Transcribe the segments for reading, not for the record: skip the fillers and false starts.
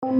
Hola,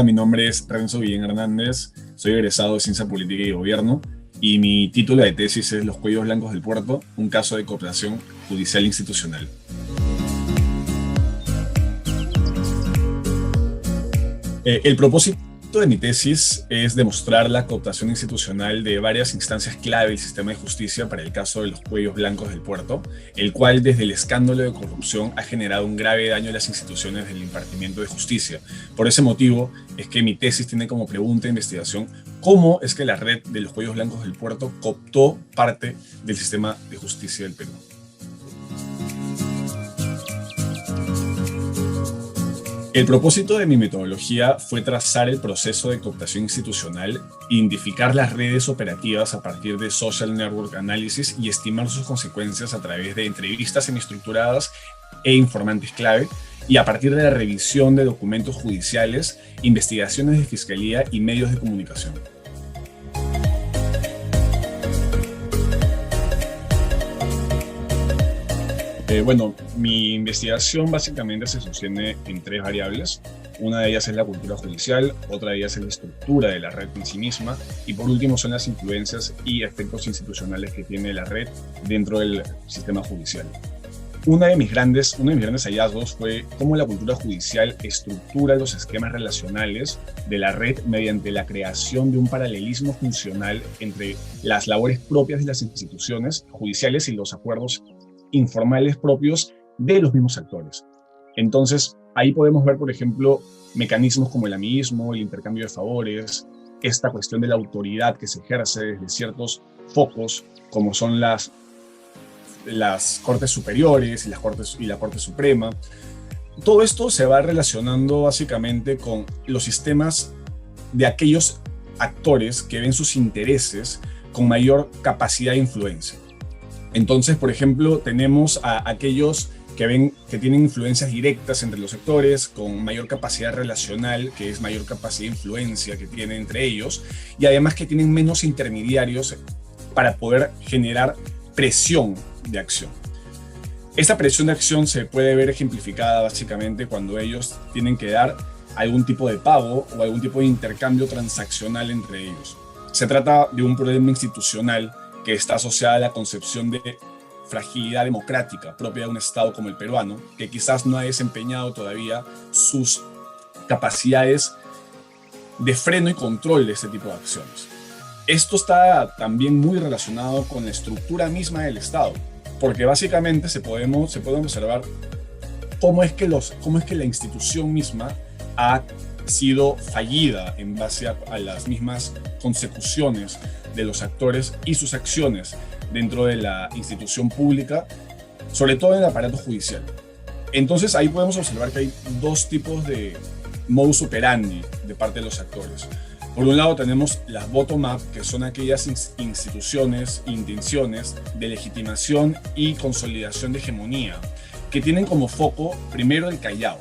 mi nombre es Renzo Guillén Hernández, soy egresado de Ciencia Política y Gobierno y mi título de tesis es Los Cuellos Blancos del Puerto, un caso de cooperación judicial institucional. El propósito de mi tesis es demostrar la cooptación institucional de varias instancias clave del sistema de justicia para el caso de los Cuellos Blancos del Puerto, el cual desde el escándalo de corrupción ha generado un grave daño a las instituciones del impartimiento de justicia. Por ese motivo es que mi tesis tiene como pregunta de investigación cómo es que la red de los Cuellos Blancos del Puerto cooptó parte del sistema de justicia del Perú. El propósito de mi metodología fue trazar el proceso de cooptación institucional, identificar las redes operativas a partir de Social Network Analysis y estimar sus consecuencias a través de entrevistas semiestructuradas e informantes clave, y a partir de la revisión de documentos judiciales, investigaciones de fiscalía y medios de comunicación. Mi investigación básicamente se sostiene en tres variables. Una de ellas es la cultura judicial, otra de ellas es la estructura de la red en sí misma, y por último son las influencias y efectos institucionales que tiene la red dentro del sistema judicial. Uno de mis grandes hallazgos fue cómo la cultura judicial estructura los esquemas relacionales de la red mediante la creación de un paralelismo funcional entre las labores propias de las instituciones judiciales y los acuerdos informales propios de los mismos actores. Entonces, ahí podemos ver, por ejemplo, mecanismos como el amiguismo, el intercambio de favores, esta cuestión de la autoridad que se ejerce desde ciertos focos, como son las Cortes Superiores y la Corte Suprema. Todo esto se va relacionando básicamente con los sistemas de aquellos actores que ven sus intereses con mayor capacidad de influencia. Entonces, por ejemplo, tenemos a aquellos que tienen influencias directas entre los sectores, con mayor capacidad relacional, que es mayor capacidad de influencia que tienen entre ellos, y además que tienen menos intermediarios para poder generar presión de acción. Esta presión de acción se puede ver ejemplificada básicamente cuando ellos tienen que dar algún tipo de pago o algún tipo de intercambio transaccional entre ellos. Se trata de un problema institucional que está asociada a la concepción de fragilidad democrática propia de un Estado como el peruano, que quizás no ha desempeñado todavía sus capacidades de freno y control de este tipo de acciones. Esto está también muy relacionado con la estructura misma del Estado, porque básicamente se puede observar cómo es que la institución misma ha sido fallida en base a las mismas consecuciones de los actores y sus acciones dentro de la institución pública, sobre todo en el aparato judicial. Entonces ahí podemos observar que hay dos tipos de modus operandi de parte de los actores. Por un lado tenemos las bottom-up, que son aquellas instituciones, intenciones de legitimación y consolidación de hegemonía, que tienen como foco primero el Callao,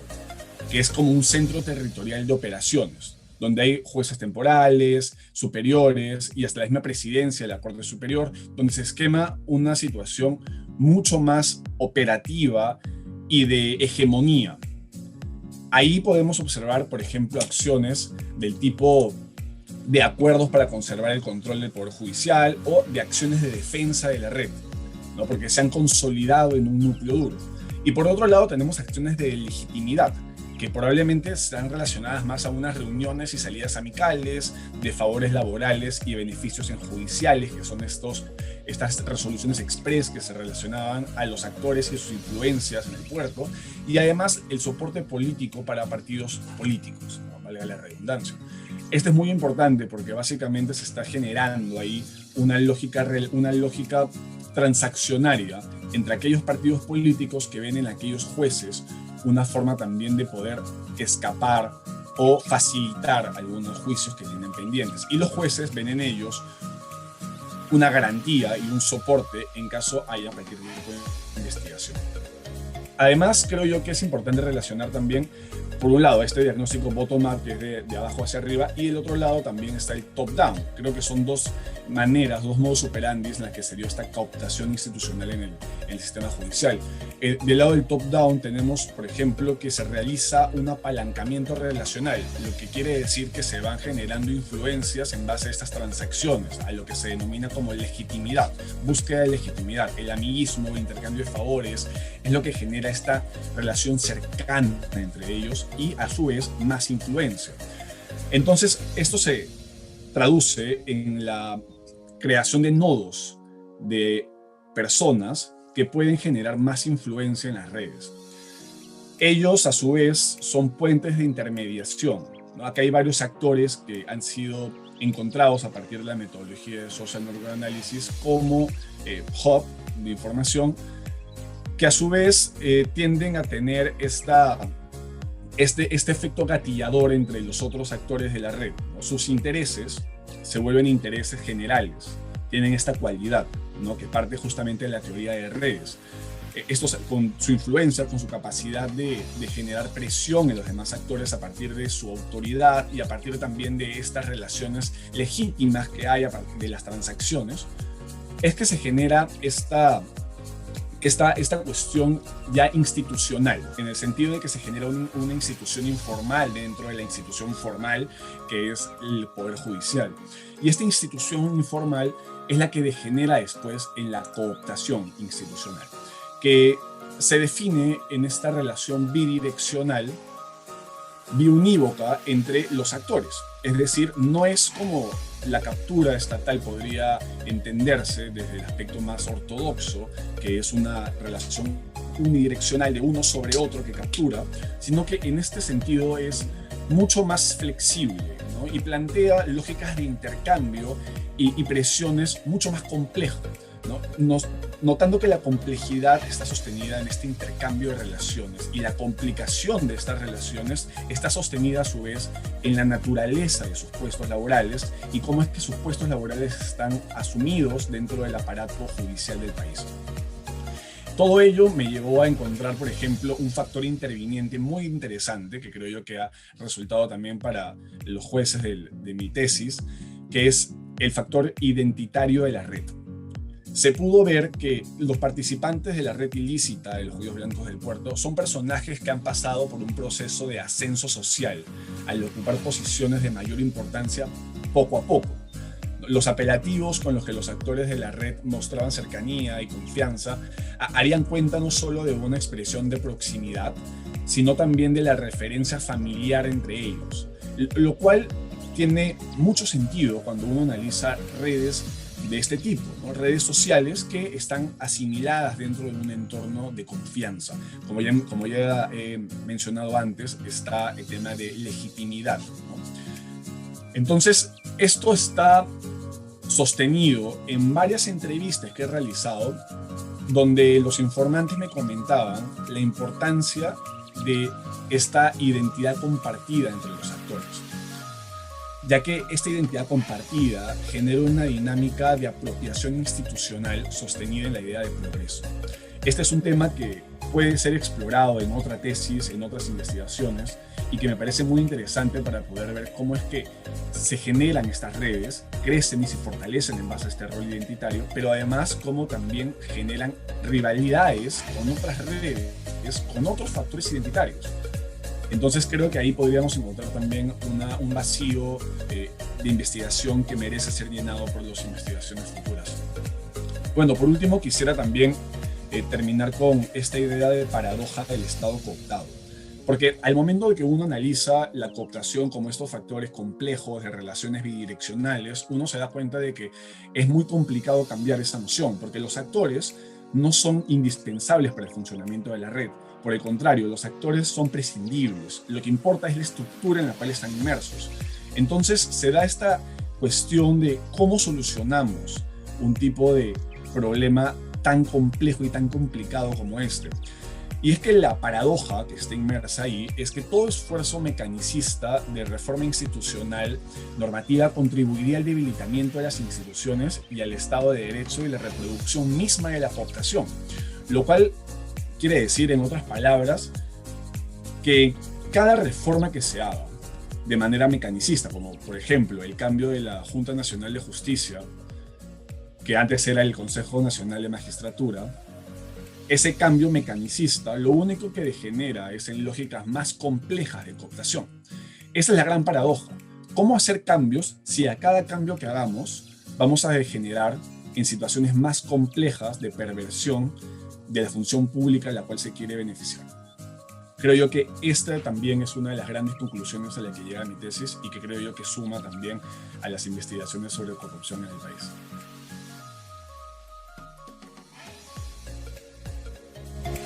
que es como un centro territorial de operaciones, donde hay jueces temporales, superiores y hasta la misma presidencia de la Corte Superior, donde se esquema una situación mucho más operativa y de hegemonía. Ahí podemos observar, por ejemplo, acciones del tipo de acuerdos para conservar el control del Poder Judicial o de acciones de defensa de la red, ¿no? Porque se han consolidado en un núcleo duro. Y por otro lado tenemos acciones de legitimidad, que probablemente están relacionadas más a unas reuniones y salidas amicales, de favores laborales y beneficios en judiciales, que son estas resoluciones express que se relacionaban a los actores y sus influencias en el puerto, y además el soporte político para partidos políticos, ¿no? Valga la redundancia. Esto es muy importante porque básicamente se está generando ahí una lógica transaccionaria entre aquellos partidos políticos que ven en aquellos jueces una forma también de poder escapar o facilitar algunos juicios que tienen pendientes. Y los jueces ven en ellos una garantía y un soporte en caso haya cualquier tipo de investigación. Además, creo yo que es importante relacionar también por un lado, este diagnóstico bottom-up, que es de abajo hacia arriba, y del otro lado también está el top-down. Creo que son dos maneras, dos modus operandi en las que se dio esta cooptación institucional en el sistema judicial. Del lado del top-down tenemos, por ejemplo, que se realiza un apalancamiento relacional, lo que quiere decir que se van generando influencias en base a estas transacciones, a lo que se denomina como legitimidad, búsqueda de legitimidad. El amiguismo, intercambio de favores, es lo que genera esta relación cercana entre ellos y a su vez más influencia. Entonces esto se traduce en la creación de nodos de personas que pueden generar más influencia en las redes. Ellos a su vez son puentes de intermediación, ¿no? Acá hay varios actores que han sido encontrados a partir de la metodología de Social Network Analysis como hub de información, que a su vez tienden a tener este efecto gatillador entre los otros actores de la red, ¿no? Sus intereses se vuelven intereses generales, tienen esta cualidad, ¿no? Que parte justamente de la teoría de redes. Estos, con su influencia, con su capacidad de generar presión en los demás actores a partir de su autoridad y a partir también de estas relaciones legítimas que hay a partir de las transacciones, es que se genera esta cuestión ya institucional, en el sentido de que se genera una institución informal dentro de la institución formal que es el Poder Judicial. Y esta institución informal es la que degenera después en la cooptación institucional, que se define en esta relación bidireccional, biunívoca entre los actores. Es decir, no es como la captura estatal podría entenderse desde el aspecto más ortodoxo, que es una relación unidireccional de uno sobre otro que captura, sino que en este sentido es mucho más flexible, ¿no? Y plantea lógicas de intercambio y presiones mucho más complejas, ¿no? Notando que la complejidad está sostenida en este intercambio de relaciones y la complicación de estas relaciones está sostenida a su vez en la naturaleza de sus puestos laborales y cómo es que sus puestos laborales están asumidos dentro del aparato judicial del país. Todo ello me llevó a encontrar, por ejemplo, un factor interviniente muy interesante que creo yo que ha resultado también para los jueces de mi tesis, que es el factor identitario de la red. Se pudo ver que los participantes de la red ilícita de los judíos blancos del puerto son personajes que han pasado por un proceso de ascenso social al ocupar posiciones de mayor importancia poco a poco. Los apelativos con los que los actores de la red mostraban cercanía y confianza harían cuenta no solo de una expresión de proximidad, sino también de la referencia familiar entre ellos, lo cual tiene mucho sentido cuando uno analiza redes de este tipo, ¿no? Redes sociales que están asimiladas dentro de un entorno de confianza. Como ya he mencionado antes, está el tema de legitimidad, ¿no? Entonces, esto está sostenido en varias entrevistas que he realizado, donde los informantes me comentaban la importancia de esta identidad compartida entre los actores, ya que esta identidad compartida genera una dinámica de apropiación institucional sostenida en la idea de progreso. Este es un tema que puede ser explorado en otra tesis, en otras investigaciones, y que me parece muy interesante para poder ver cómo es que se generan estas redes, crecen y se fortalecen en base a este rol identitario, pero además cómo también generan rivalidades con otras redes, con otros factores identitarios. Entonces creo que ahí podríamos encontrar también un vacío de investigación que merece ser llenado por las investigaciones futuras. Bueno, por último quisiera también terminar con esta idea de paradoja del Estado cooptado. Porque al momento de que uno analiza la cooptación como estos factores complejos de relaciones bidireccionales, uno se da cuenta de que es muy complicado cambiar esa noción, porque los actores no son indispensables para el funcionamiento de la red. Por el contrario, los actores son prescindibles. Lo que importa es la estructura en la cual están inmersos. Entonces se da esta cuestión de cómo solucionamos un tipo de problema tan complejo y tan complicado como este. Y es que la paradoja que está inmersa ahí es que todo esfuerzo mecanicista de reforma institucional normativa contribuiría al debilitamiento de las instituciones y al Estado de Derecho y la reproducción misma de la cooptación. Lo cual quiere decir, en otras palabras, que cada reforma que se haga de manera mecanicista, como por ejemplo el cambio de la Junta Nacional de Justicia, que antes era el Consejo Nacional de Magistratura, ese cambio mecanicista lo único que degenera es en lógicas más complejas de cooptación. Esa es la gran paradoja. ¿Cómo hacer cambios si a cada cambio que hagamos vamos a degenerar en situaciones más complejas de perversión de la función pública a la cual se quiere beneficiar? Creo yo que esta también es una de las grandes conclusiones a la que llega mi tesis y que creo yo que suma también a las investigaciones sobre corrupción en el país.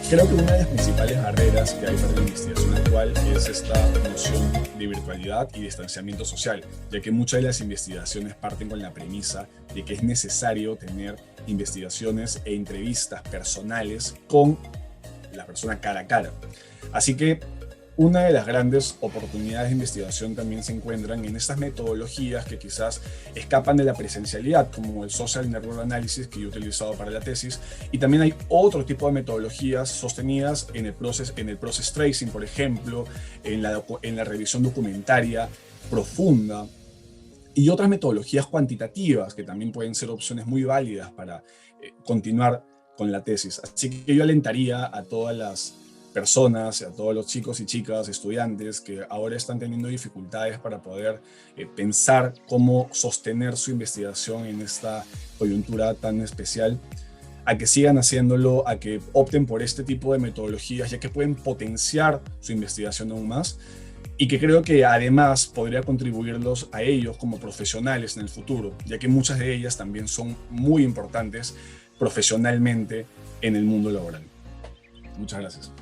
Creo que una de las principales barreras que hay para la investigación actual es esta noción de virtualidad y distanciamiento social, ya que muchas de las investigaciones parten con la premisa de que es necesario tener investigaciones e entrevistas personales con la persona cara a cara. Así que una de las grandes oportunidades de investigación también se encuentran en estas metodologías que quizás escapan de la presencialidad, como el Social Network Analysis que yo he utilizado para la tesis, y también hay otro tipo de metodologías sostenidas en el process tracing, por ejemplo, en la revisión documentaria profunda, y otras metodologías cuantitativas que también pueden ser opciones muy válidas para continuar con la tesis. Así que yo alentaría a todas las personas, a todos los chicos y chicas, estudiantes que ahora están teniendo dificultades para poder pensar cómo sostener su investigación en esta coyuntura tan especial, a que sigan haciéndolo, a que opten por este tipo de metodologías, ya que pueden potenciar su investigación aún más y que creo que además podría contribuirlos a ellos como profesionales en el futuro, ya que muchas de ellas también son muy importantes profesionalmente en el mundo laboral. Muchas gracias.